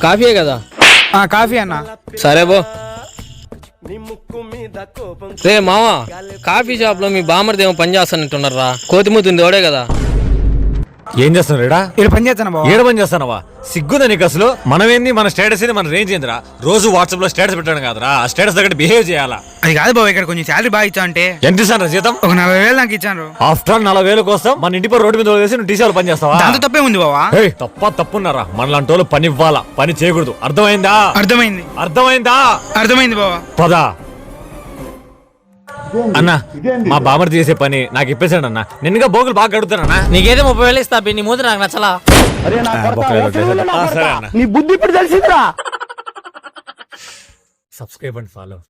కాఫీయే కదా? కాఫీ అన్న. సరే బో. రే మావా, కాఫీ షాప్ లో మీ బామర్ది ఏమో పని చేస్తానంటున్నారా? కోతిమూతుంది ఓడే కదా? ఏం చేస్తున్నాడు ఇడా? ఇక్కడ పని చేస్తాను బావ. ఏడ పని చేస్తానవా? సిగ్గుందా నీకు అసలు? మనమేంది, మన స్టేటస్ ఏంది, మన రేంజ్ ఏందిరా? రోజు వాట్సాప్ లో స్టేటస్ పెట్టాను కదరా, ఆ స్టేటస్ దగ్గర బిహేవ్ చేయాలా? అది కాదు బావ, ఇక్కడ కొంచెం శాలరీ బాగా ఇచ్చా అంటే. ఎంత ఇస్తాను జీతం? ఒక 40,000 నాకు ఇచ్చాను. ఆఫ్టర్ ఆల్ 40,000 కోసం మన ఇంటి పై రోడ్డు మీద వేసి నువ్వు టీసీలో పని చేస్తావా? దాంతో తప్పే ఉంది బావా. తప్పున్నారా? మనలాంటి వాళ్ళు పని ఇవ్వాలా, పని చేయకూడదు. అర్థమైందా? అర్థమైంది. అర్థమైంది బావా. పదా అన్నా, మా బామర్ది చేసే పని నాకు ఇప్పేసాడు అన్న. నిన్నగా బోగులు బాగా గడుగుతానన్నా. నీకైతే 30,000 ఇస్తా. నీ మూతి నాకు నచ్చలా. సరే అన్న. నీ బుద్ధి ఇప్పుడు తెలిసిందిరా. Subscribe and follow.